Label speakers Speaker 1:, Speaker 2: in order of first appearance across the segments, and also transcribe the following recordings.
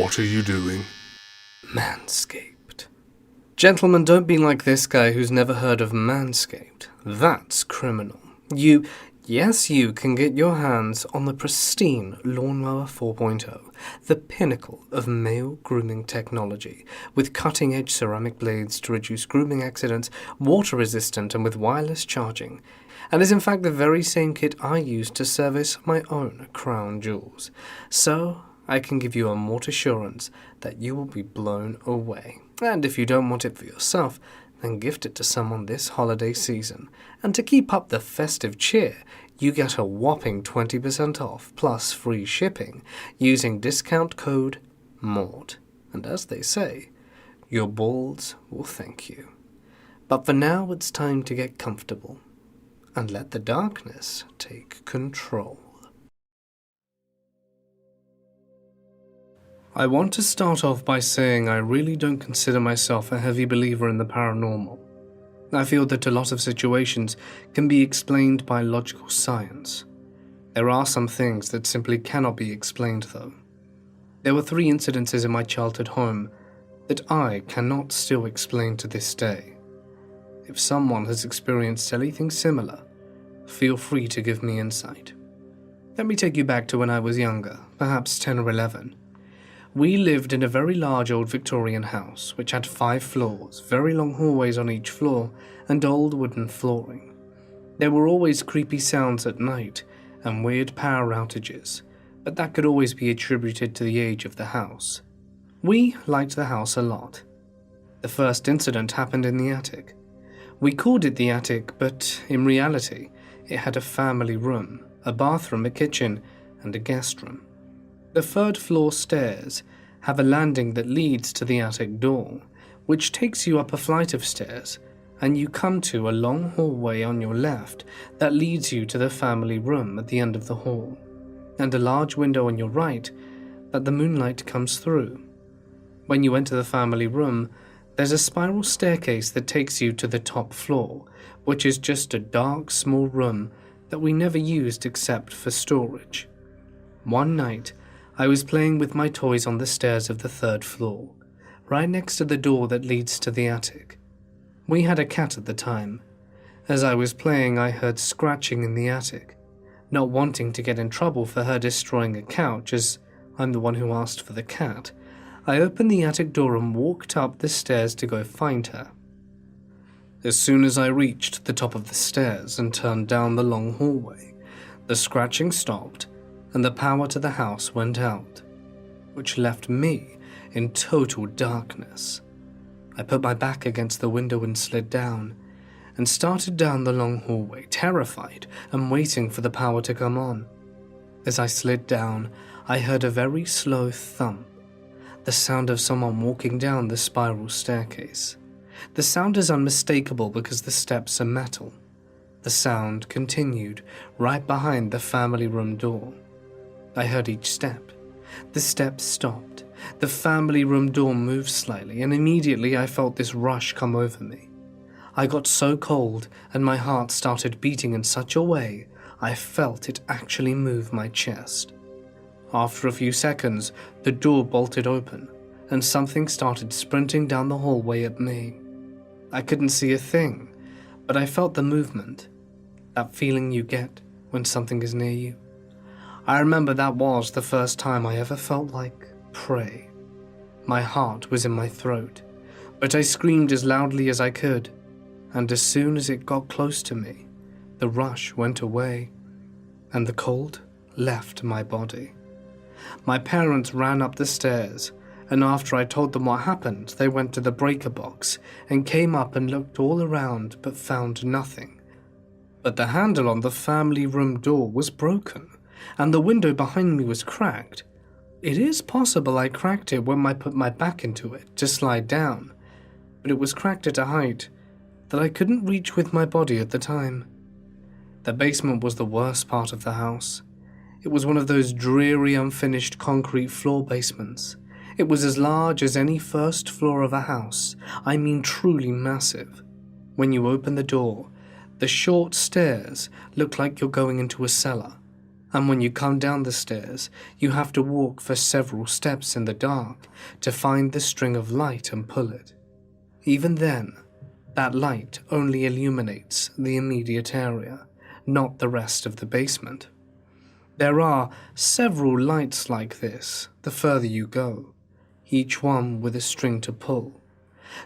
Speaker 1: What are you doing?
Speaker 2: Manscaped. Gentlemen, don't be like this guy who's never heard of Manscaped. That's criminal. Yes, you can get your hands on the pristine Lawnmower 4.0, the pinnacle of male grooming technology, with cutting-edge ceramic blades to reduce grooming accidents, water-resistant and with wireless charging, and is in fact the very same kit I use to service my own crown jewels. So, I can give you a more assurance that you will be blown away. And if you don't want it for yourself, then gift it to someone this holiday season. And to keep up the festive cheer, you get a whopping 20% off plus free shipping using discount code MAUD. And as they say, your balls will thank you. But for now, it's time to get comfortable and let the darkness take control. I want to start off by saying I really don't consider myself a heavy believer in the paranormal. I feel that a lot of situations can be explained by logical science. There are some things that simply cannot be explained though. There were 3 incidences in my childhood home that I cannot still explain to this day. If someone has experienced anything similar, feel free to give me insight. Let me take you back to when I was younger, perhaps 10 or 11. We lived in a very large old Victorian house, which had 5 floors, very long hallways on each floor, and old wooden flooring. There were always creepy sounds at night, and weird power outages, but that could always be attributed to the age of the house. We liked the house a lot. The first incident happened in the attic. We called it the attic, but in reality, it had a family room, a bathroom, a kitchen, and a guest room. The 3rd floor stairs have a landing that leads to the attic door, which takes you up a flight of stairs, and you come to a long hallway on your left that leads you to the family room at the end of the hall, and a large window on your right that the moonlight comes through. When you enter the family room, there's a spiral staircase that takes you to the top floor, which is just a dark, small room that we never used except for storage. One night, I was playing with my toys on the stairs of the 3rd floor, right next to the door that leads to the attic. We had a cat at the time. As I was playing, I heard scratching in the attic. Not wanting to get in trouble for her destroying a couch, as I'm the one who asked for the cat, I opened the attic door and walked up the stairs to go find her. As soon as I reached the top of the stairs and turned down the long hallway, the scratching stopped and the power to the house went out, which left me in total darkness. I put my back against the window and slid down, and started down the long hallway, terrified and waiting for the power to come on. As I slid down, I heard a very slow thump, the sound of someone walking down the spiral staircase. The sound is unmistakable because the steps are metal. The sound continued right behind the family room door. I heard each step. The steps stopped. The family room door moved slightly, and immediately I felt this rush come over me. I got so cold, and my heart started beating in such a way I felt it actually move my chest. After a few seconds, the door bolted open, and something started sprinting down the hallway at me. I couldn't see a thing, but I felt the movement, that feeling you get when something is near you. I remember that was the first time I ever felt like prey. My heart was in my throat, but I screamed as loudly as I could, and as soon as it got close to me, the rush went away, and the cold left my body. My parents ran up the stairs, and after I told them what happened, they went to the breaker box and came up and looked all around but found nothing. But the handle on the family room door was broken, and the window behind me was cracked. It is possible I cracked it when I put my back into it to slide down, but it was cracked at a height that I couldn't reach with my body at the time. The basement was the worst part of the house. It was one of those dreary, unfinished concrete floor basements. It was as large as any 1st floor of a house. I mean truly massive. When you open the door, the short stairs looked like you're going into a cellar, and when you come down the stairs, you have to walk for several steps in the dark to find the string of light and pull it. Even then, that light only illuminates the immediate area, not the rest of the basement. There are several lights like this the further you go, each one with a string to pull.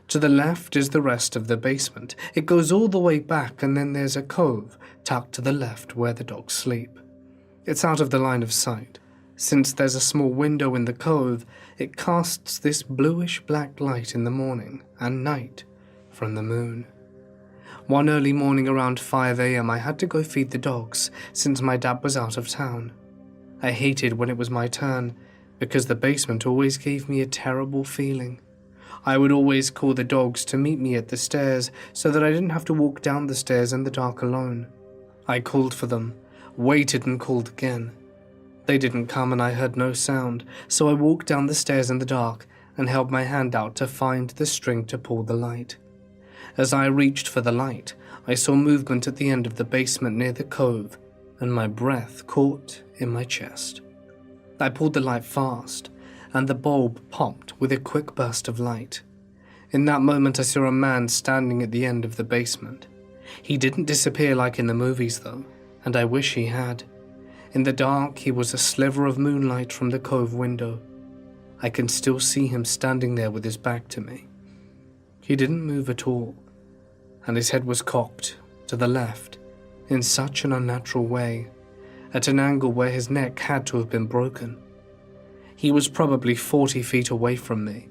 Speaker 2: To the left is the rest of the basement. It goes all the way back, and then there's a cove tucked to the left where the dogs sleep. It's out of the line of sight. Since there's a small window in the cove, it casts this bluish-black light in the morning and night from the moon. One early morning around 5 a.m. I had to go feed the dogs since my dad was out of town. I hated when it was my turn because the basement always gave me a terrible feeling. I would always call the dogs to meet me at the stairs so that I didn't have to walk down the stairs in the dark alone. I called for them, waited and called again. They didn't come and I heard no sound, so I walked down the stairs in the dark and held my hand out to find the string to pull the light. As I reached for the light, I saw movement at the end of the basement near the cove, and my breath caught in my chest. I pulled the light fast, and the bulb popped with a quick burst of light. In that moment I saw a man standing at the end of the basement. He didn't disappear like in the movies though, and I wish he had. In the dark he was a sliver of moonlight from the cove window. I can still see him standing there with his back to me. He didn't move at all, and his head was cocked to the left in such an unnatural way, at an angle where his neck had to have been broken. He was probably 40 feet away from me.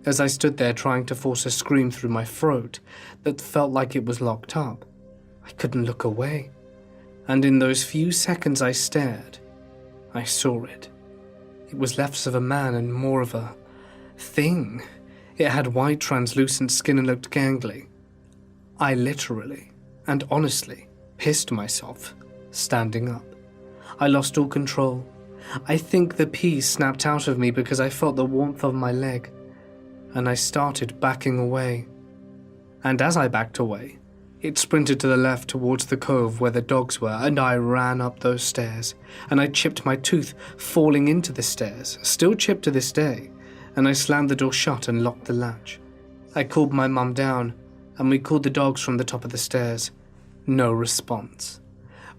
Speaker 2: As I stood there trying to force a scream through my throat that felt like it was locked up, I couldn't look away. And in those few seconds I stared, I saw it. It was less of a man and more of a thing. It had white translucent skin and looked gangly. I literally and honestly pissed myself standing up. I lost all control. I think the pee snapped out of me because I felt the warmth of my leg, and I started backing away. And as I backed away, it sprinted to the left towards the cove where the dogs were, and I ran up those stairs, and I chipped my tooth falling into the stairs, still chipped to this day, and I slammed the door shut and locked the latch. I called my mum down, and we called the dogs from the top of the stairs. No response.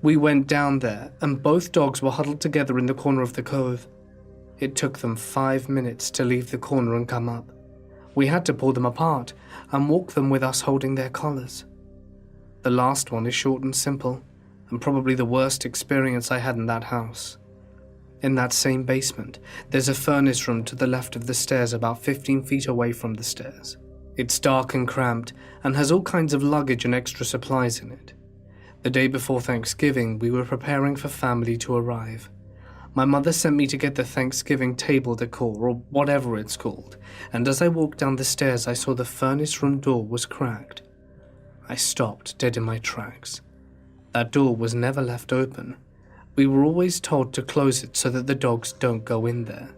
Speaker 2: We went down there, and both dogs were huddled together in the corner of the cove. It took them 5 minutes to leave the corner and come up. We had to pull them apart and walk them with us holding their collars. The last one is short and simple, and probably the worst experience I had in that house. In that same basement, there's a furnace room to the left of the stairs about 15 feet away from the stairs. It's dark and cramped, and has all kinds of luggage and extra supplies in it. The day before Thanksgiving, we were preparing for family to arrive. My mother sent me to get the Thanksgiving table decor, or whatever it's called, and as I walked down the stairs I saw the furnace room door was cracked. I stopped dead in my tracks. That door was never left open. We were always told to close it so that the dogs don't go in there.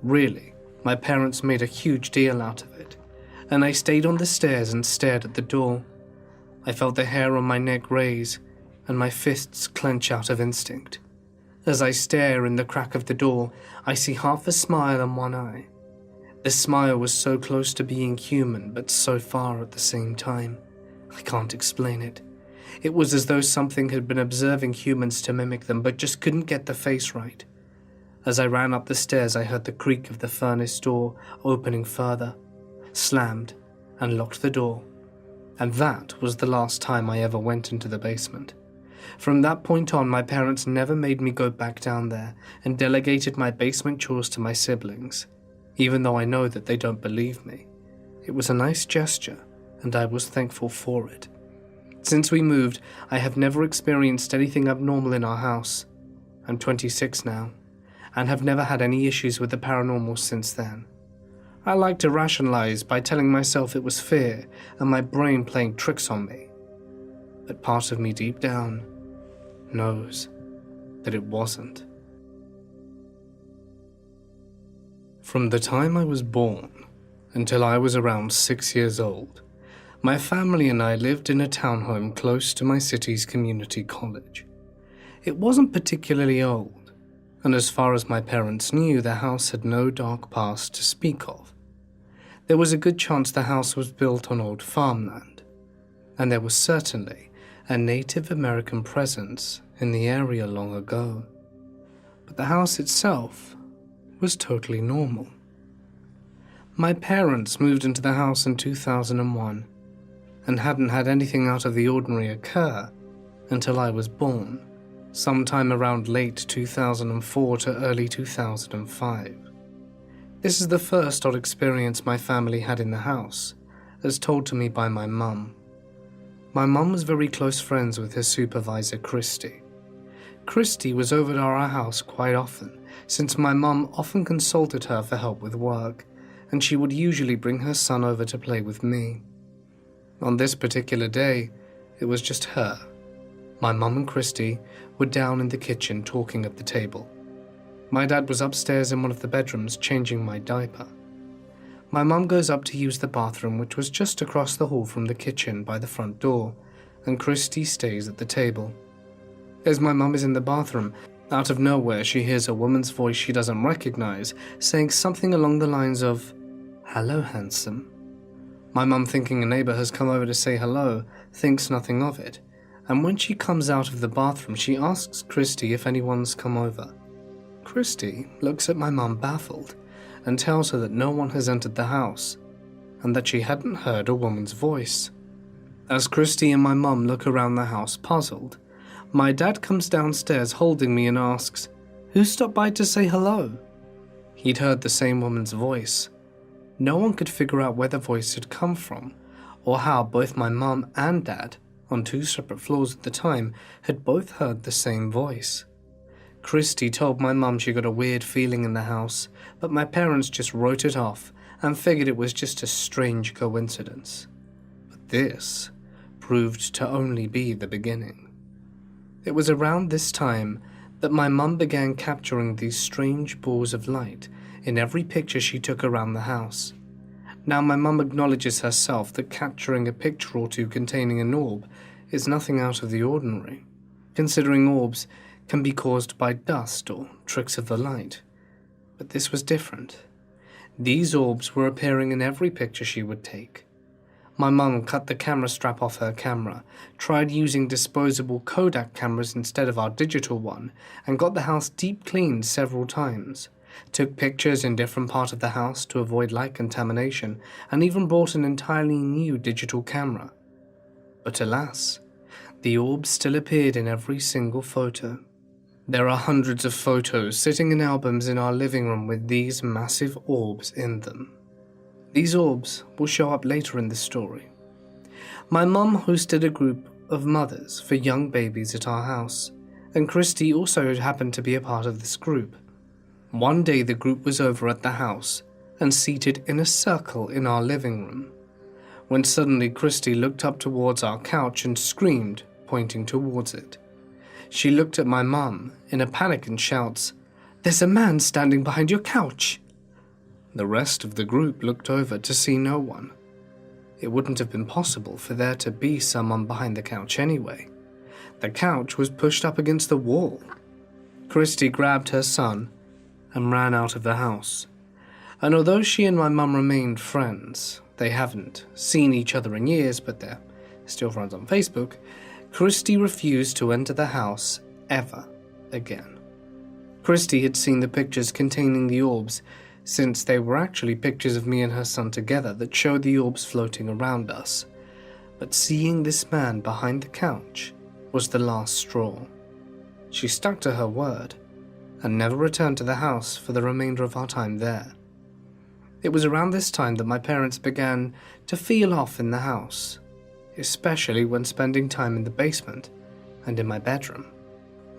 Speaker 2: Really, my parents made a huge deal out of it, and I stayed on the stairs and stared at the door. I felt the hair on my neck raise, and my fists clench out of instinct. As I stare in the crack of the door, I see half a smile in one eye. The smile was so close to being human, but so far at the same time. I can't explain it. It was as though something had been observing humans to mimic them, but just couldn't get the face right. As I ran up the stairs, I heard the creak of the furnace door opening further, slammed, and locked the door. And that was the last time I ever went into the basement. From that point on, my parents never made me go back down there and delegated my basement chores to my siblings, even though I know that they don't believe me. It was a nice gesture, and I was thankful for it. Since we moved, I have never experienced anything abnormal in our house. I'm 26 now, and have never had any issues with the paranormal since then. I like to rationalize by telling myself it was fear and my brain playing tricks on me. But part of me deep down knows that it wasn't. From the time I was born until I was around 6 years old, my family and I lived in a townhome close to my city's community college. It wasn't particularly old, and as far as my parents knew, the house had no dark past to speak of. There was a good chance the house was built on old farmland, and there was certainly a Native American presence in the area long ago. But the house itself was totally normal. My parents moved into the house in 2001 and hadn't had anything out of the ordinary occur until I was born, sometime around late 2004 to early 2005. This is the first odd experience my family had in the house, as told to me by my mum. My mum was very close friends with her supervisor, Christy. Christy was over at our house quite often, since my mum often consulted her for help with work, and she would usually bring her son over to play with me. On this particular day, it was just her. My mum and Christy were down in the kitchen talking at the table. My dad was upstairs in one of the bedrooms changing my diaper. My mum goes up to use the bathroom, which was just across the hall from the kitchen by the front door, and Christy stays at the table. As my mum is in the bathroom, out of nowhere she hears a woman's voice she doesn't recognize saying something along the lines of, "Hello, handsome." My mum, thinking a neighbor has come over to say hello, thinks nothing of it, and when she comes out of the bathroom she asks Christy if anyone's come over. Christy looks at my mum baffled and tells her that no one has entered the house and that she hadn't heard a woman's voice. As Christy and my mum look around the house puzzled, my dad comes downstairs holding me and asks, "Who stopped by to say hello?" He'd heard the same woman's voice. No one could figure out where the voice had come from or how both my mum and dad, on 2 separate floors at the time, had both heard the same voice. Christy told my mum she got a weird feeling in the house, but my parents just wrote it off and figured it was just a strange coincidence. But this proved to only be the beginning. It was around this time that my mum began capturing these strange balls of light in every picture she took around the house. Now my mum acknowledges herself that capturing a picture or two containing an orb is nothing out of the ordinary, considering orbs can be caused by dust or tricks of the light. But this was different. These orbs were appearing in every picture she would take. My mum cut the camera strap off her camera, tried using disposable Kodak cameras instead of our digital one, and got the house deep cleaned several times, took pictures in different parts of the house to avoid light contamination, and even bought an entirely new digital camera. But alas, the orbs still appeared in every single photo. There are hundreds of photos sitting in albums in our living room with these massive orbs in them. These orbs will show up later in the story. My mum hosted a group of mothers for young babies at our house, and Christy also happened to be a part of this group. One day the group was over at the house and seated in a circle in our living room, when suddenly Christy looked up towards our couch and screamed, pointing towards it. She looked at my mum in a panic and shouts, "There's a man standing behind your couch!" The rest of the group looked over to see no one. It wouldn't have been possible for there to be someone behind the couch anyway. The couch was pushed up against the wall. Christy grabbed her son and ran out of the house. And although she and my mum remained friends, they haven't seen each other in years, but they're still friends on Facebook, Christy refused to enter the house ever again. Christy had seen the pictures containing the orbs, since they were actually pictures of me and her son together that showed the orbs floating around us. But seeing this man behind the couch was the last straw. She stuck to her word and never returned to the house for the remainder of our time there. It was around this time that my parents began to feel off in the house, especially when spending time in the basement and in my bedroom.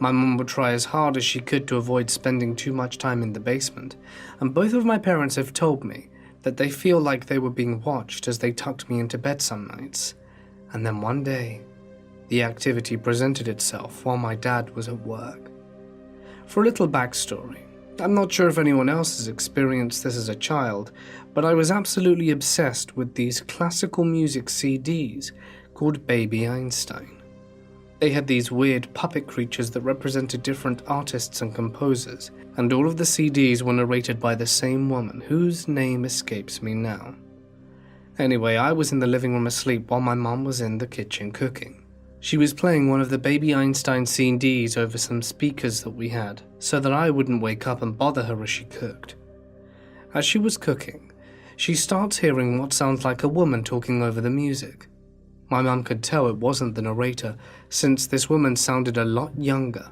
Speaker 2: My mum would try as hard as she could to avoid spending too much time in the basement, and both of my parents have told me that they feel like they were being watched as they tucked me into bed some nights. And then one day, the activity presented itself while my dad was at work. For a little backstory, I'm not sure if anyone else has experienced this as a child, but I was absolutely obsessed with these classical music CDs called Baby Einstein. They had these weird puppet creatures that represented different artists and composers, and all of the CDs were narrated by the same woman, whose name escapes me now. Anyway, I was in the living room asleep while my mum was in the kitchen cooking. She was playing one of the Baby Einstein CDs over some speakers that we had, so that I wouldn't wake up and bother her as she cooked. As she was cooking, she starts hearing what sounds like a woman talking over the music. My mum could tell it wasn't the narrator, since this woman sounded a lot younger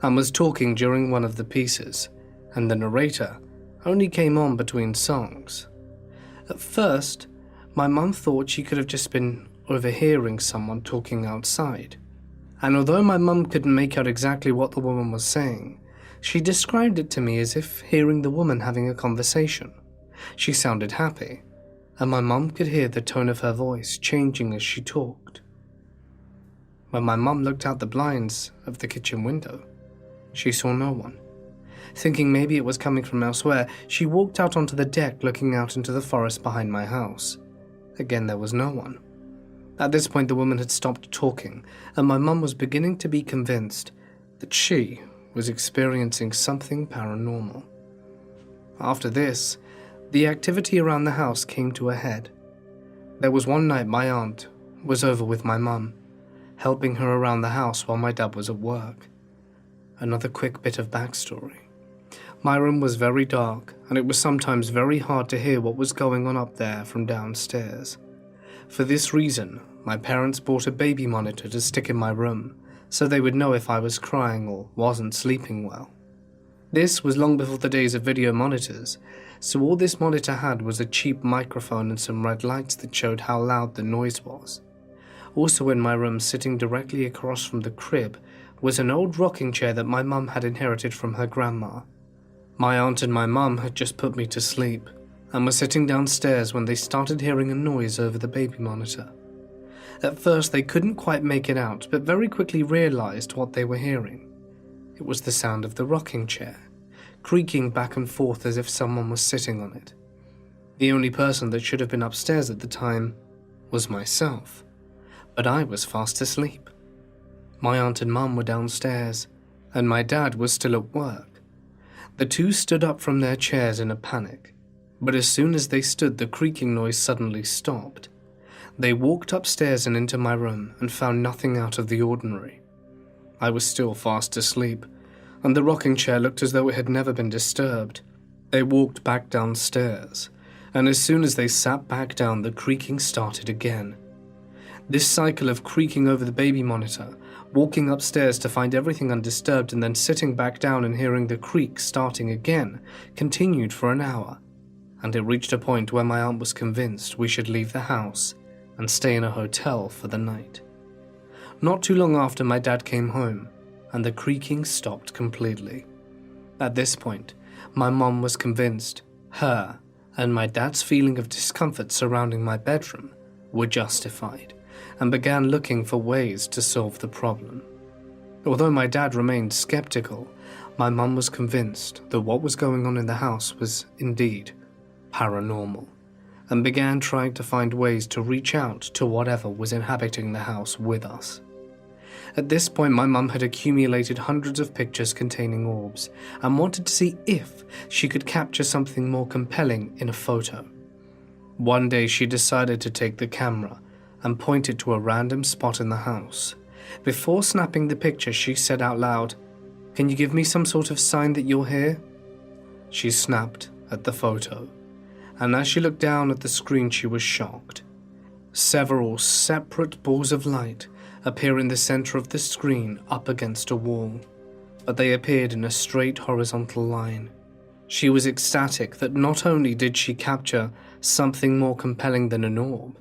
Speaker 2: and was talking during one of the pieces, and the narrator only came on between songs. At first, my mum thought she could have just been overhearing someone talking outside, and although my mum couldn't make out exactly what the woman was saying, she described it to me as if hearing the woman having a conversation. She sounded happy, and my mum could hear the tone of her voice changing as she talked. When my mum looked out the blinds of the kitchen window, she saw no one. Thinking maybe it was coming from elsewhere, she walked out onto the deck looking out into the forest behind my house. Again, there was no one. At this point, the woman had stopped talking, and my mum was beginning to be convinced that she was experiencing something paranormal. After this, the activity around the house came to a head. There was one night my aunt was over with my mum, helping her around the house while my dad was at work. Another quick bit of backstory. My room was very dark, and it was sometimes very hard to hear what was going on up there from downstairs. For this reason, my parents bought a baby monitor to stick in my room, so they would know if I was crying or wasn't sleeping well. This was long before the days of video monitors, so all this monitor had was a cheap microphone and some red lights that showed how loud the noise was. Also in my room, sitting directly across from the crib, was an old rocking chair that my mum had inherited from her grandma. My aunt and my mum had just put me to sleep, and were sitting downstairs when they started hearing a noise over the baby monitor. At first they couldn't quite make it out, but very quickly realized what they were hearing. It was the sound of the rocking chair, creaking back and forth as if someone was sitting on it. The only person that should have been upstairs at the time was myself, but I was fast asleep. My aunt and mum were downstairs, and my dad was still at work. The two stood up from their chairs in a panic, but as soon as they stood, the creaking noise suddenly stopped. They walked upstairs and into my room and found nothing out of the ordinary. I was still fast asleep, and the rocking chair looked as though it had never been disturbed. They walked back downstairs, and as soon as they sat back down, the creaking started again. This cycle of creaking over the baby monitor, walking upstairs to find everything undisturbed, and then sitting back down and hearing the creak starting again, continued for an hour, and it reached a point where my aunt was convinced we should leave the house and stay in a hotel for the night. Not too long after, my dad came home, and the creaking stopped completely. At this point, my mum was convinced her and my dad's feeling of discomfort surrounding my bedroom were justified, and began looking for ways to solve the problem. Although my dad remained skeptical, my mum was convinced that what was going on in the house was indeed paranormal, and began trying to find ways to reach out to whatever was inhabiting the house with us. At this point, my mum had accumulated hundreds of pictures containing orbs and wanted to see if she could capture something more compelling in a photo. One day she decided to take the camera and point it to a random spot in the house. Before snapping the picture, she said out loud, "Can you give me some sort of sign that you're here?" She snapped at the photo, and as she looked down at the screen, she was shocked. Several separate balls of light appear in the center of the screen up against a wall, but they appeared in a straight horizontal line. She was ecstatic that not only did she capture something more compelling than an orb,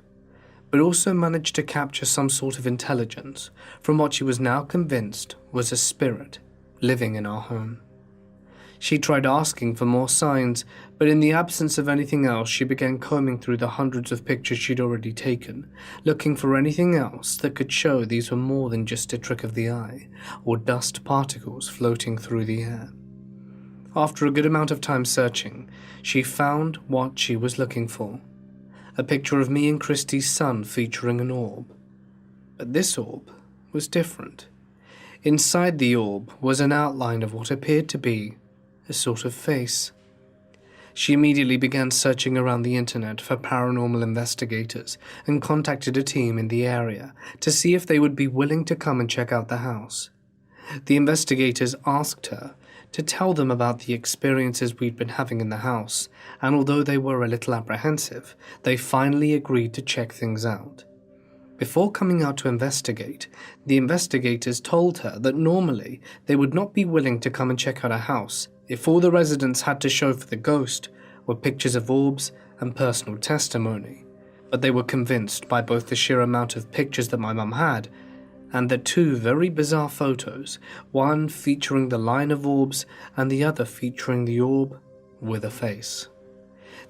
Speaker 2: but also managed to capture some sort of intelligence from what she was now convinced was a spirit living in our home. She tried asking for more signs, but in the absence of anything else, she began combing through the hundreds of pictures she'd already taken, looking for anything else that could show these were more than just a trick of the eye, or dust particles floating through the air. After a good amount of time searching, she found what she was looking for: a picture of me and Christy's son featuring an orb. But this orb was different. Inside the orb was an outline of what appeared to be a sort of face. She immediately began searching around the internet for paranormal investigators and contacted a team in the area to see if they would be willing to come and check out the house. The investigators asked her to tell them about the experiences we'd been having in the house, and although they were a little apprehensive, they finally agreed to check things out. Before coming out to investigate, the investigators told her that normally they would not be willing to come and check out a house if all the residents had to show for the ghost were pictures of orbs and personal testimony, but they were convinced by both the sheer amount of pictures that my mum had and the two very bizarre photos, one featuring the line of orbs and the other featuring the orb with a face.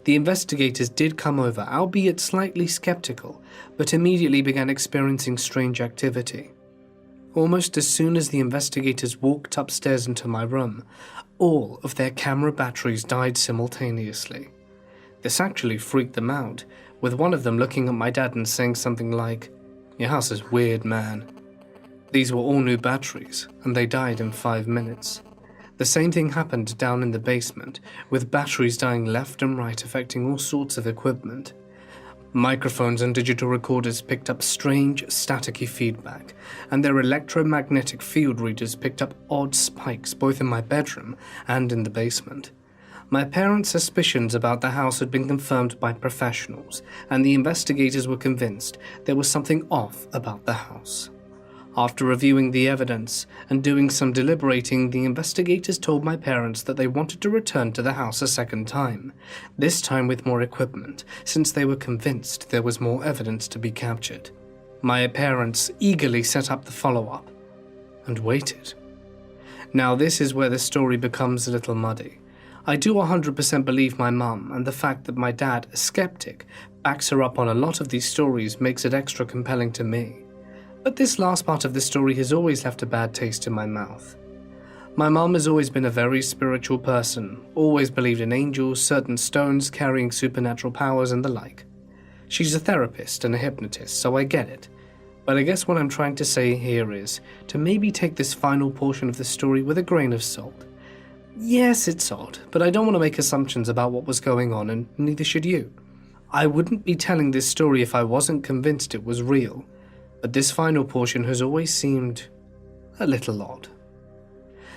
Speaker 2: The investigators did come over, albeit slightly skeptical, but immediately began experiencing strange activity. Almost as soon as the investigators walked upstairs into my room, all of their camera batteries died simultaneously. This actually freaked them out, with one of them looking at my dad and saying something like, "Your house is weird, man." These were all new batteries, and they died in 5 minutes. The same thing happened down in the basement, with batteries dying left and right, affecting all sorts of equipment. Microphones and digital recorders picked up strange, staticky feedback, and their electromagnetic field readers picked up odd spikes both in my bedroom and in the basement. My parents' suspicions about the house had been confirmed by professionals, and the investigators were convinced there was something off about the house. After reviewing the evidence and doing some deliberating, the investigators told my parents that they wanted to return to the house a second time, this time with more equipment, since they were convinced there was more evidence to be captured. My parents eagerly set up the follow-up and waited. Now this is where the story becomes a little muddy. I do 100% believe my mum, and the fact that my dad, a skeptic, backs her up on a lot of these stories makes it extra compelling to me. But this last part of the story has always left a bad taste in my mouth. My mum has always been a very spiritual person, always believed in angels, certain stones carrying supernatural powers and the like. She's a therapist and a hypnotist, so I get it. But I guess what I'm trying to say here is to maybe take this final portion of the story with a grain of salt. Yes, it's odd, but I don't want to make assumptions about what was going on, and neither should you. I wouldn't be telling this story if I wasn't convinced it was real. But this final portion has always seemed a little odd.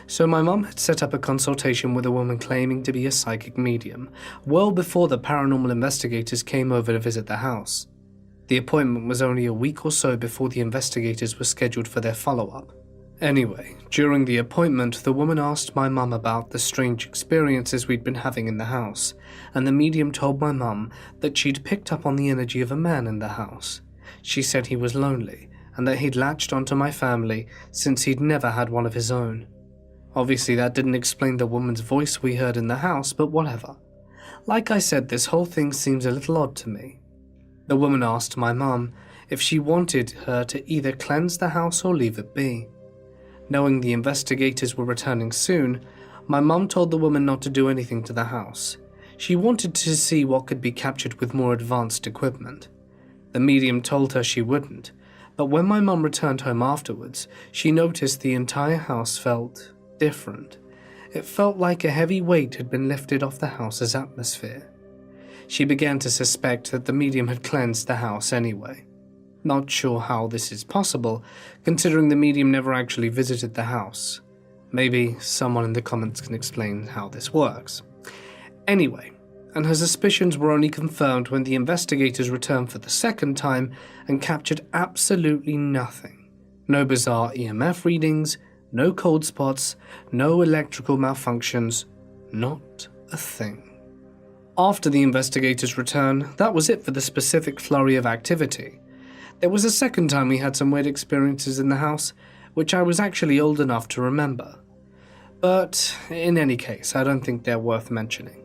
Speaker 2: So my mum had set up a consultation with a woman claiming to be a psychic medium, well before the paranormal investigators came over to visit the house. The appointment was only a week or so before the investigators were scheduled for their follow-up. Anyway, during the appointment, the woman asked my mum about the strange experiences we'd been having in the house, and the medium told my mum that she'd picked up on the energy of a man in the house. She said he was lonely, and that he'd latched onto my family since he'd never had one of his own. Obviously that didn't explain the woman's voice we heard in the house, but whatever. Like I said, this whole thing seems a little odd to me. The woman asked my mum if she wanted her to either cleanse the house or leave it be. Knowing the investigators were returning soon, my mum told the woman not to do anything to the house. She wanted to see what could be captured with more advanced equipment. The medium told her she wouldn't, but when my mum returned home afterwards, she noticed the entire house felt different. It felt like a heavy weight had been lifted off the house's atmosphere. She began to suspect that the medium had cleansed the house anyway. Not sure how this is possible, considering the medium never actually visited the house. Maybe someone in the comments can explain how this works. Anyway, and her suspicions were only confirmed when the investigators returned for the second time and captured absolutely nothing. No bizarre EMF readings, no cold spots, no electrical malfunctions, not a thing. After the investigators' return, that was it for the specific flurry of activity. There was a second time we had some weird experiences in the house, which I was actually old enough to remember. But in any case, I don't think they're worth mentioning.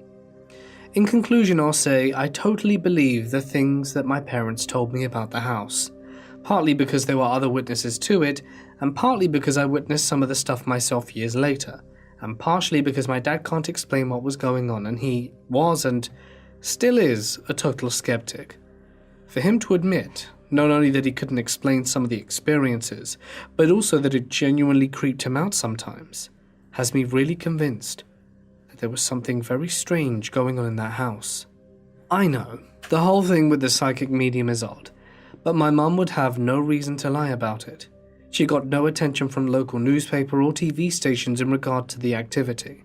Speaker 2: In conclusion, I'll say I totally believe the things that my parents told me about the house, partly because there were other witnesses to it, and partly because I witnessed some of the stuff myself years later, and partially because my dad can't explain what was going on, and he was and still is a total skeptic. For him to admit Not only that he couldn't explain some of the experiences, but also that it genuinely creeped him out sometimes, has me really convinced that there was something very strange going on in that house. I know, the whole thing with the psychic medium is odd, but my mum would have no reason to lie about it. She got no attention from local newspaper or TV stations in regard to the activity.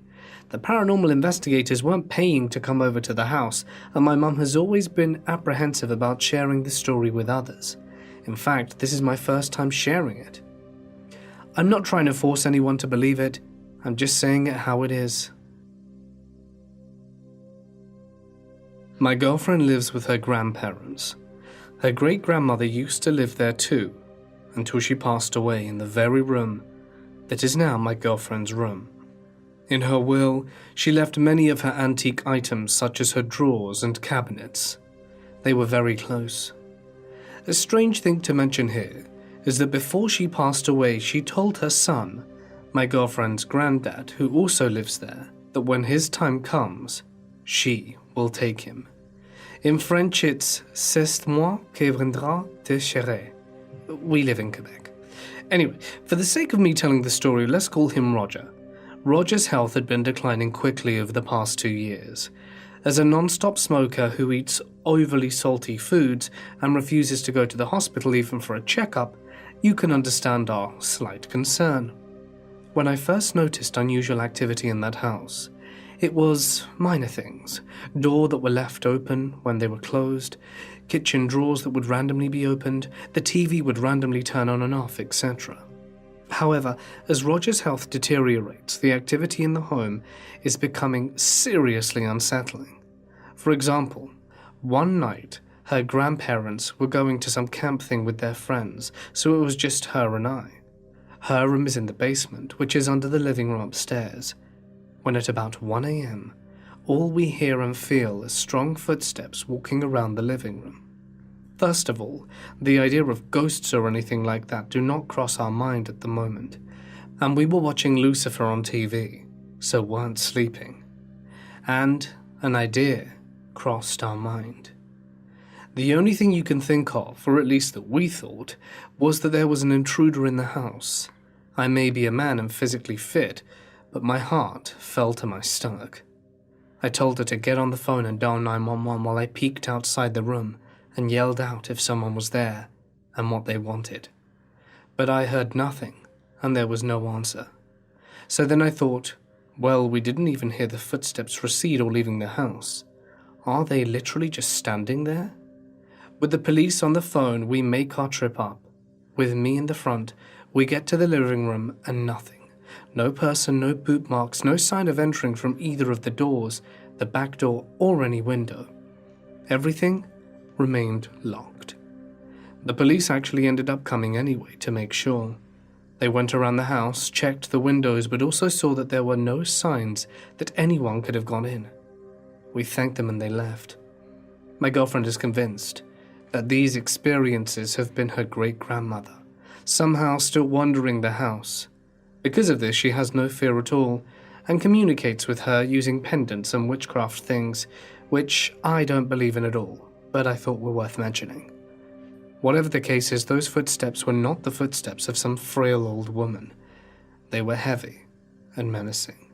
Speaker 2: The paranormal investigators weren't paying to come over to the house, and my mum has always been apprehensive about sharing the story with others. In fact, this is my first time sharing it. I'm not trying to force anyone to believe it, I'm just saying it how it is. My girlfriend lives with her grandparents. Her great-grandmother used to live there too, until she passed away in the very room that is now my girlfriend's room. In her will, she left many of her antique items such as her drawers and cabinets. They were very close. A strange thing to mention here is that before she passed away, she told her son, my girlfriend's granddad, who also lives there, that when his time comes, she will take him. In French, it's c'est moi qui viendra te chercher. We live in Quebec. Anyway, for the sake of me telling the story, let's call him Roger. Roger's health had been declining quickly over the past 2 years. As a non-stop smoker who eats overly salty foods and refuses to go to the hospital even for a checkup, you can understand our slight concern. When I first noticed unusual activity in that house, it was minor things. Doors that were left open when they were closed, kitchen drawers that would randomly be opened, the TV would randomly turn on and off, etc. However, as Roger's health deteriorates, the activity in the home is becoming seriously unsettling. For example, one night, her grandparents were going to some camp thing with their friends, so it was just her and I. Her room is in the basement, which is under the living room upstairs. When at about 1 a.m., all we hear and feel is strong footsteps walking around the living room. First of all, the idea of ghosts or anything like that do not cross our mind at the moment, and we were watching Lucifer on TV, so weren't sleeping. And an idea crossed our mind. The only thing you can think of, or at least that we thought, was that there was an intruder in the house. I may be a man and physically fit, but my heart fell to my stomach. I told her to get on the phone and dial 911 while I peeked outside the room and yelled out if someone was there and what they wanted. But I heard nothing, and there was no answer. So then I thought, well, we didn't even hear the footsteps recede or leaving the house. Are they literally just standing there? With the police on the phone, we make our trip up. With me in the front, we get to the living room and nothing. No person, no boot marks, no sign of entering from either of the doors, the back door, or any window. Everything remained locked. The police actually ended up coming anyway to make sure. They went around the house, checked the windows, but also saw that there were no signs that anyone could have gone in. We thanked them and they left. My girlfriend is convinced that these experiences have been her great-grandmother, somehow still wandering the house. Because of this, she has no fear at all, and communicates with her using pendants and witchcraft things, which I don't believe in at all, but I thought were worth mentioning. Whatever the case is, those footsteps were not the footsteps of some frail old woman. They were heavy and menacing.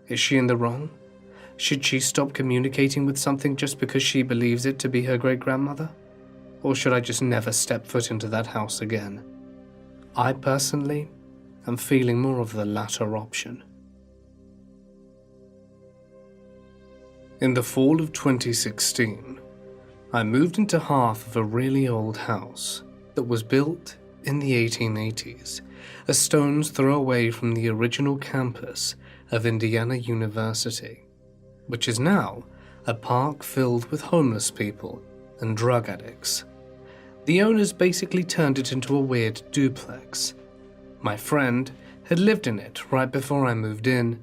Speaker 2: Is she in the wrong? Should she stop communicating with something just because she believes it to be her great-grandmother? Or should I just never step foot into that house again? I personally am feeling more of the latter option. In the fall of 2016, I moved into half of a really old house that was built in the 1880s, a stone's throw away from the original campus of Indiana University, which is now a park filled with homeless people and drug addicts. The owners basically turned it into a weird duplex. My friend had lived in it right before I moved in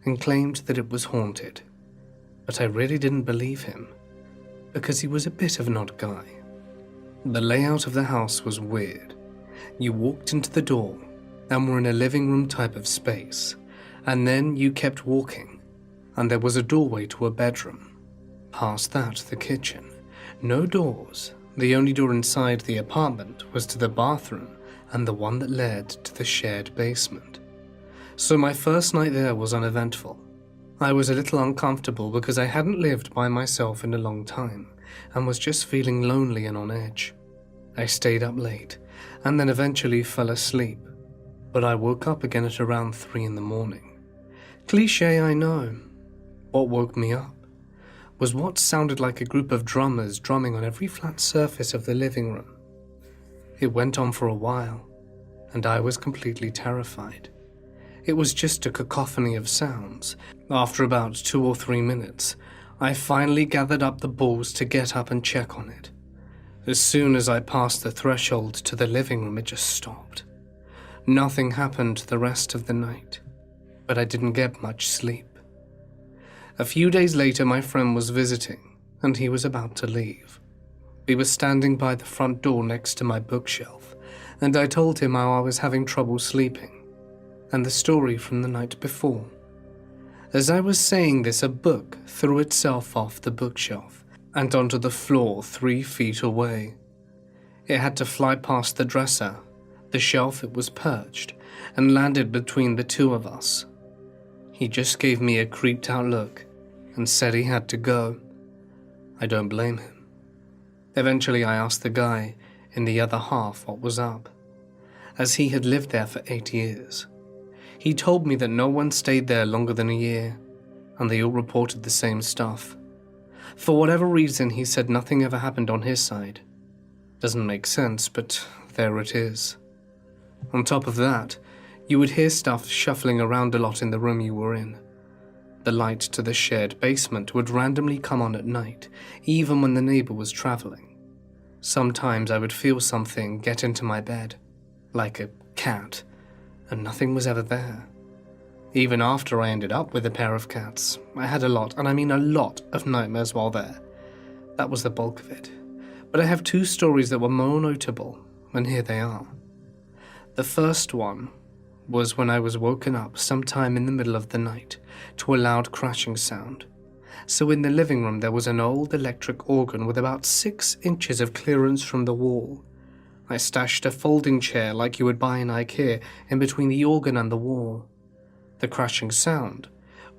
Speaker 2: and claimed that it was haunted. But I really didn't believe him, because he was a bit of an odd guy. The layout of the house was weird. You walked into the door and were in a living room type of space, and then you kept walking, and there was a doorway to a bedroom. Past that, the kitchen. No doors, The only door inside the apartment was to the bathroom and the one that led to the shared basement. So my first night there was uneventful. I was a little uncomfortable because I hadn't lived by myself in a long time and was just feeling lonely and on edge. I stayed up late and then eventually fell asleep, but I woke up again at around 3 in the morning. Cliché, I know. What woke me up was what sounded like a group of drummers drumming on every flat surface of the living room. It went on for a while, and I was completely terrified. It was just a cacophony of sounds. After about 2 or 3 minutes, I finally gathered up the balls to get up and check on it. As soon as I passed the threshold to the living room, it just stopped. Nothing happened the rest of the night, but I didn't get much sleep. A few days later, my friend was visiting, and he was about to leave. We were standing by the front door next to my bookshelf, and I told him how I was having trouble sleeping, and the story from the night before. As I was saying this, a book threw itself off the bookshelf and onto the floor 3 feet away. It had to fly past the dresser, the shelf it was perched, and landed between the two of us. He just gave me a creeped out look and said he had to go. I don't blame him. Eventually I asked the guy in the other half what was up, as he had lived there for 8 years. He told me that no one stayed there longer than a year, and they all reported the same stuff. For whatever reason, he said nothing ever happened on his side. Doesn't make sense, but there it is. On top of that, you would hear stuff shuffling around a lot in the room you were in. The light to the shared basement would randomly come on at night, even when the neighbor was traveling. Sometimes I would feel something get into my bed, like a cat, and nothing was ever there. Even after I ended up with a pair of cats, I had a lot, and I mean a lot, of nightmares while there. That was the bulk of it. But I have 2 stories that were more notable, and here they are. The first one was when I was woken up sometime in the middle of the night to a loud crashing sound. So in the living room there was an old electric organ with about 6 inches of clearance from the wall. I stashed a folding chair like you would buy in IKEA in between the organ and the wall. The crashing sound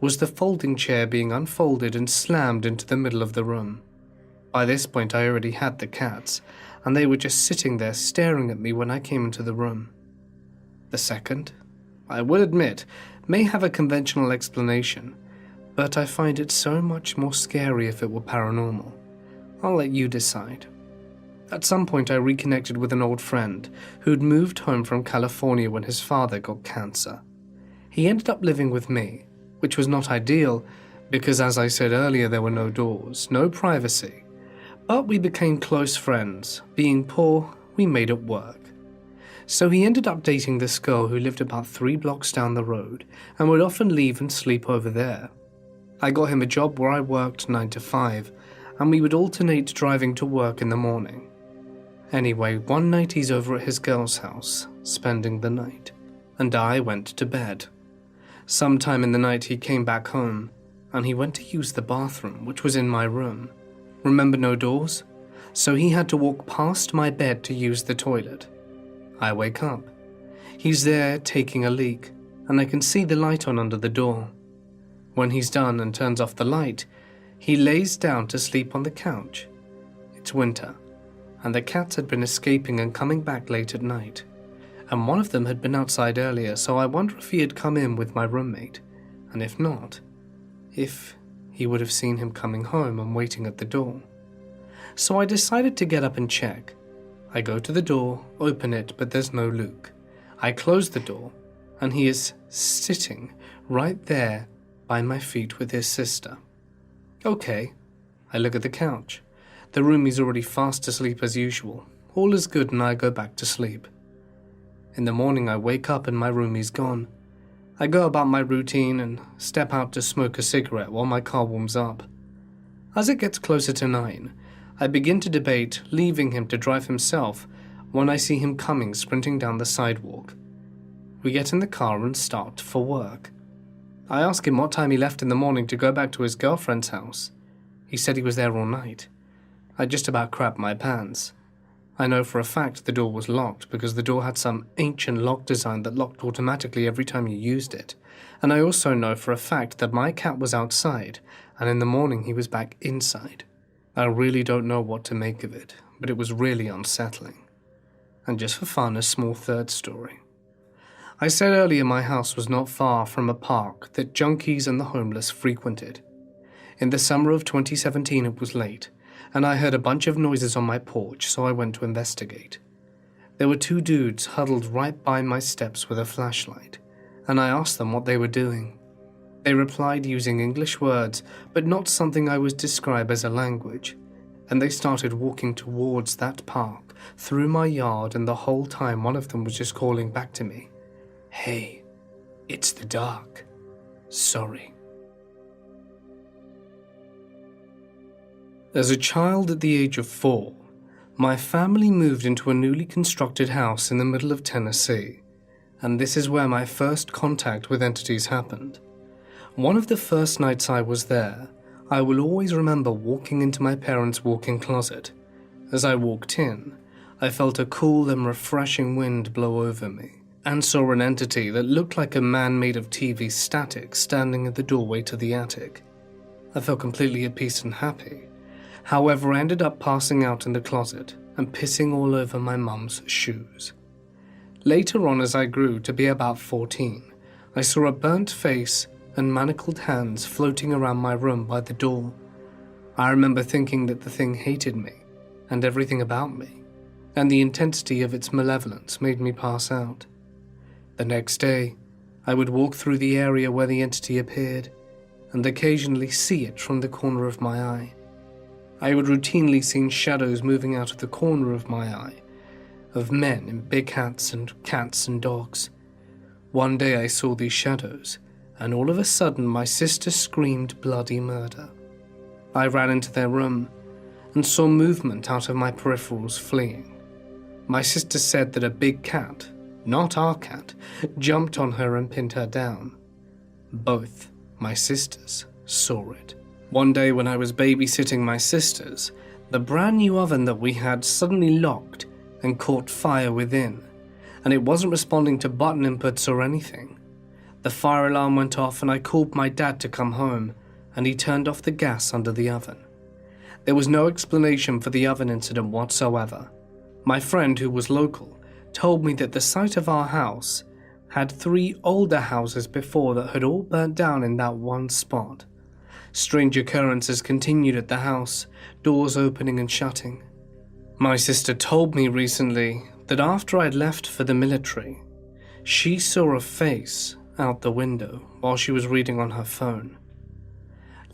Speaker 2: was the folding chair being unfolded and slammed into the middle of the room. By this point I already had the cats, and they were just sitting there staring at me when I came into the room. The second, I will admit, may have a conventional explanation, but I find it so much more scary if it were paranormal. I'll let you decide. At some point I reconnected with an old friend who'd moved home from California when his father got cancer. He ended up living with me, which was not ideal because, as I said earlier, there were no doors, no privacy. But we became close friends. Being poor, we made it work. So he ended up dating this girl who lived about 3 blocks down the road and would often leave and sleep over there. I got him a job where I worked 9 to 5, and we would alternate driving to work in the morning. Anyway, one night he's over at his girl's house, spending the night, and I went to bed. Sometime in the night he came back home, and he went to use the bathroom, which was in my room. Remember, no doors? So he had to walk past my bed to use the toilet. I wake up. He's there taking a leak, and I can see the light on under the door. When he's done and turns off the light, he lays down to sleep on the couch. It's winter, and the cats had been escaping and coming back late at night, and one of them had been outside earlier, so I wonder if he had come in with my roommate, and if not, if he would have seen him coming home and waiting at the door. So I decided to get up and check. I go to the door, open it, but there's no Luke. I close the door, and he is sitting right there by my feet with his sister. Okay, I look at the couch. The roomie's already fast asleep as usual. All is good and I go back to sleep. In the morning I wake up and my roomie's gone. I go about my routine and step out to smoke a cigarette while my car warms up. As it gets closer to 9, I begin to debate leaving him to drive himself when I see him coming sprinting down the sidewalk. We get in the car and start for work. I ask him what time he left in the morning to go back to his girlfriend's house. He said he was there all night. I just about crapped my pants. I know for a fact the door was locked because the door had some ancient lock design that locked automatically every time you used it. And I also know for a fact that my cat was outside, and in the morning he was back inside. I really don't know what to make of it, but it was really unsettling. And just for fun, a small third story. I said earlier my house was not far from a park that junkies and the homeless frequented. In the summer of 2017 it was late, and I heard a bunch of noises on my porch, so I went to investigate. There were two dudes huddled right by my steps with a flashlight, and I asked them what they were doing. They replied using English words, but not something I would describe as a language, and they started walking towards that park, through my yard, and the whole time one of them was just calling back to me, "Hey, it's the dark. Sorry." As a child at the age of 4, my family moved into a newly constructed house in the middle of Tennessee, and this is where my first contact with entities happened. One of the first nights I was there, I will always remember walking into my parents' walk-in closet. As I walked in, I felt a cool and refreshing wind blow over me, and saw an entity that looked like a man made of TV static standing at the doorway to the attic. I felt completely at peace and happy. However, I ended up passing out in the closet and pissing all over my mum's shoes. Later on, as I grew to be about 14, I saw a burnt face and manacled hands floating around my room by the door. I remember thinking that the thing hated me and everything about me, and the intensity of its malevolence made me pass out. The next day, I would walk through the area where the entity appeared and occasionally see it from the corner of my eye. I would routinely see shadows moving out of the corner of my eye, of men in big hats and cats and dogs. One day I saw these shadows, and all of a sudden my sister screamed bloody murder. I ran into their room and saw movement out of my peripherals fleeing. My sister said that a big cat, not our cat, jumped on her and pinned her down. Both my sisters saw it. One day when I was babysitting my sisters, the brand new oven that we had suddenly locked and caught fire within, and it wasn't responding to button inputs or anything. The fire alarm went off and I called my dad to come home, and he turned off the gas under the oven. There was no explanation for the oven incident whatsoever. My friend, who was local, told me that the site of our house had 3 older houses before that had all burnt down in that one spot. Strange occurrences continued at the house, doors opening and shutting. My sister told me recently that after I'd left for the military, she saw a face out the window while she was reading on her phone.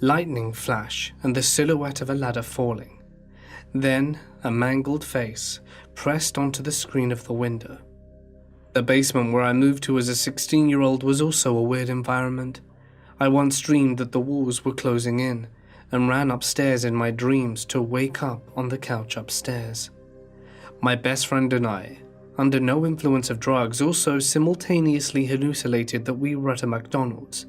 Speaker 2: Lightning flash and the silhouette of a ladder falling. Then a mangled face pressed onto the screen of the window. The basement where I moved to as a 16-year-old was also a weird environment. I once dreamed that the walls were closing in and ran upstairs in my dreams to wake up on the couch upstairs. My best friend and I, under no influence of drugs, also simultaneously hallucinated that we were at a McDonald's.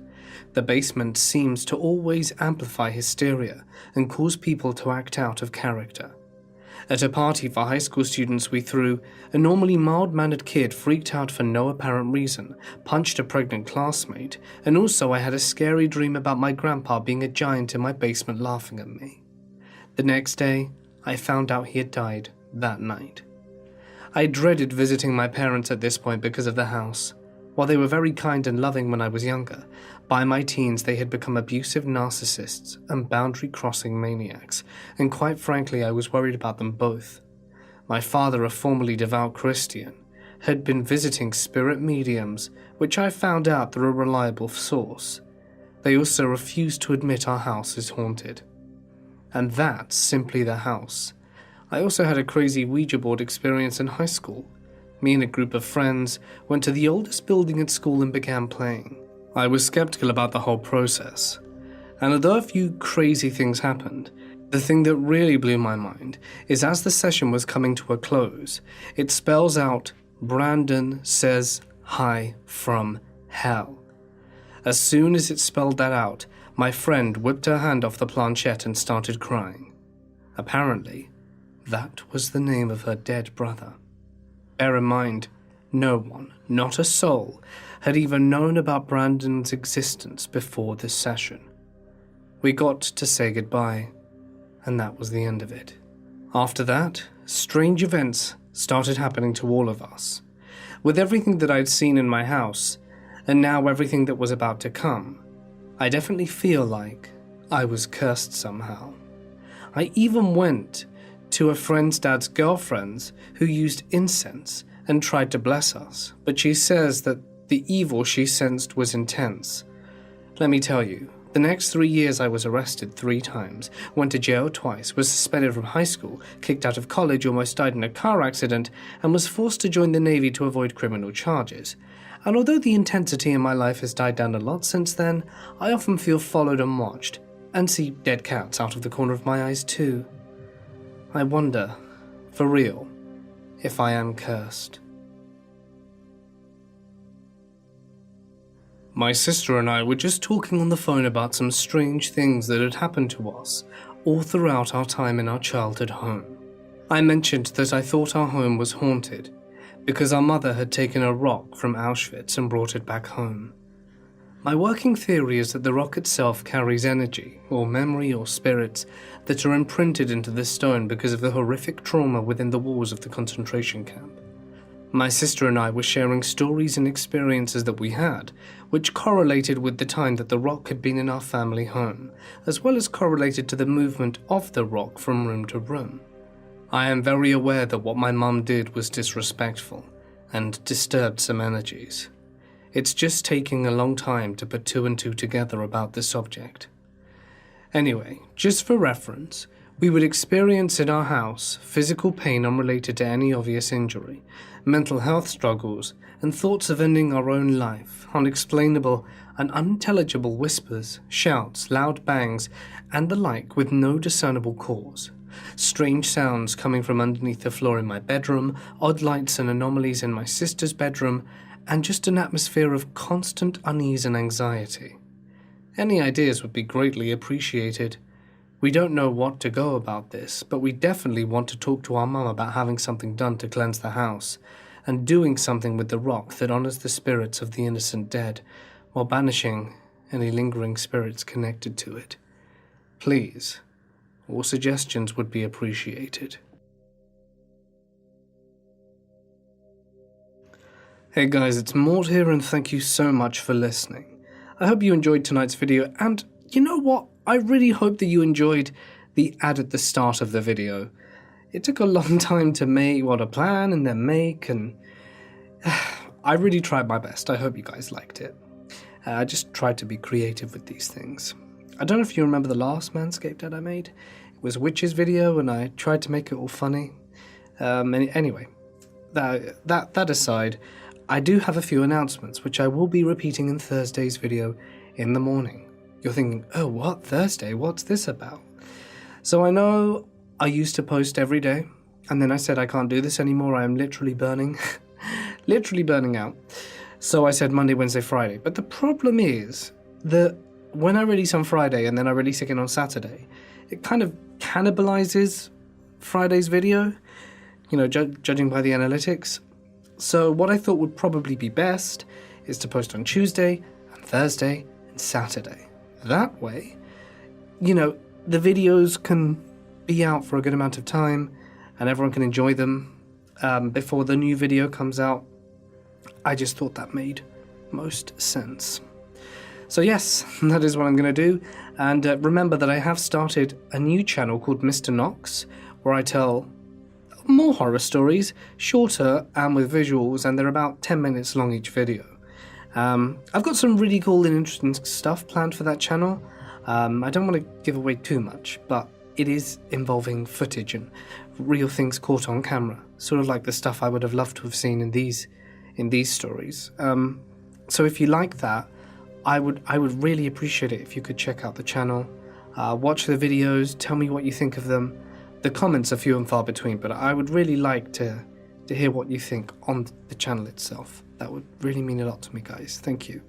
Speaker 2: The basement seems to always amplify hysteria and cause people to act out of character. At a party for high school students we threw, a normally mild-mannered kid freaked out for no apparent reason, punched a pregnant classmate, and also I had a scary dream about my grandpa being a giant in my basement laughing at me. The next day, I found out he had died that night. I dreaded visiting my parents at this point because of the house. While they were very kind and loving when I was younger, by my teens they had become abusive narcissists and boundary-crossing maniacs, and quite frankly I was worried about them both. My father, a formerly devout Christian, had been visiting spirit mediums, which I found out through a reliable source. They also refused to admit our house is haunted. And that's simply the house. I also had a crazy Ouija board experience in high school. Me and a group of friends went to the oldest building at school and began playing. I was skeptical about the whole process, and although a few crazy things happened, the thing that really blew my mind is as the session was coming to a close, it spells out, "Brandon says hi from hell." As soon as it spelled that out, my friend whipped her hand off the planchette and started crying. Apparently, That was the name of her dead brother. Bear in mind, no one, not a soul, had even known about Brandon's existence before this session. We got to say goodbye, and that was the end of it. After that, strange events started happening to all of us. With everything that I'd seen in my house, and now everything that was about to come, I definitely feel like I was cursed somehow. I even went to a friend's dad's girlfriend's who used incense and tried to bless us, but she says that the evil she sensed was intense. Let me tell you, the next 3 years I was arrested 3 times, went to jail twice, was suspended from high school, kicked out of college, almost died in a car accident, and was forced to join the Navy to avoid criminal charges. And although the intensity in my life has died down a lot since then, I often feel followed and watched, and see dead cats out of the corner of my eyes too. I wonder, for real, if I am cursed. My sister and I were just talking on the phone about some strange things that had happened to us all throughout our time in our childhood home. I mentioned that I thought our home was haunted because our mother had taken a rock from Auschwitz and brought it back home. My working theory is that the rock itself carries energy, or memory, or spirits that are imprinted into the stone because of the horrific trauma within the walls of the concentration camp. My sister and I were sharing stories and experiences that we had, which correlated with the time that the rock had been in our family home, as well as correlated to the movement of the rock from room to room. I am very aware that what my mum did was disrespectful and disturbed some energies. It's just taking a long time to put 2 and 2 together about this object. Anyway, just for reference, we would experience in our house physical pain unrelated to any obvious injury, mental health struggles, and thoughts of ending our own life, unexplainable and unintelligible whispers, shouts, loud bangs, and the like with no discernible cause. Strange sounds coming from underneath the floor in my bedroom, odd lights and anomalies in my sister's bedroom, and just an atmosphere of constant unease and anxiety. Any ideas would be greatly appreciated. We don't know what to go about this, but we definitely want to talk to our mum about having something done to cleanse the house, and doing something with the rock that honors the spirits of the innocent dead, while banishing any lingering spirits connected to it. Please, all suggestions would be appreciated. Hey guys, it's Mort here, and thank you so much for listening. I hope you enjoyed tonight's video, and you know what? I really hope that you enjoyed the ad at the start of the video. It took a long time to plan and then make, and I really tried my best. I hope you guys liked it. I just tried to be creative with these things. I don't know if you remember the last Manscaped ad I made. It was Witch's video, and I tried to make it all funny. Anyway, that aside, I do have a few announcements, which I will be repeating in Thursday's video in the morning. You're thinking, oh, what, Thursday? What's this about? So I know I used to post every day, and then I said I can't do this anymore. I am literally burning out. So I said Monday, Wednesday, Friday. But the problem is that when I release on Friday and then I release again on Saturday, it kind of cannibalizes Friday's video, judging by the analytics. So what I thought would probably be best is to post on Tuesday and Thursday and Saturday. That way, the videos can be out for a good amount of time and everyone can enjoy them before the new video comes out. I just thought that made most sense. So yes, that is what I'm going to do. And remember that I have started a new channel called Mr. Knox, where I tell more horror stories, shorter and with visuals, and they're about 10 minutes long each video. I've got some really cool and interesting stuff planned for that channel. I don't want to give away too much, but it is involving footage and real things caught on camera, sort of like the stuff I would have loved to have seen in these stories. So if you like that, I would really appreciate it if you could check out the channel, watch the videos, tell me what you think of them. The comments are few and far between, but I would really like to hear what you think on the channel itself. That would really mean a lot to me, guys. Thank you.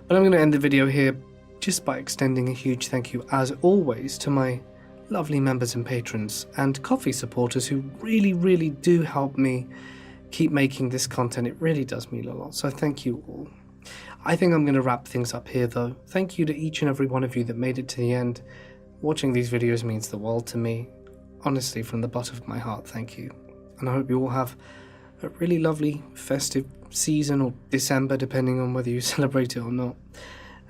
Speaker 2: But I'm going to end the video here just by extending a huge thank you, as always, to my lovely members and patrons, and coffee supporters who really do help me keep making this content. It really does mean a lot, so thank you all. I think I'm going to wrap things up here though. Thank you to each and every one of you that made it to the end. Watching these videos means the world to me. Honestly, from the bottom of my heart, thank you. And I hope you all have a really lovely festive season, or December, depending on whether you celebrate it or not.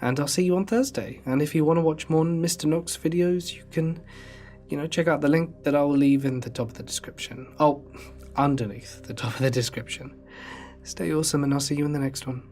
Speaker 2: And I'll see you on Thursday. And if you want to watch more Mr. Nook's videos, you can, check out the link that I will leave in the top of the description. Oh, underneath the top of the description. Stay awesome, and I'll see you in the next one.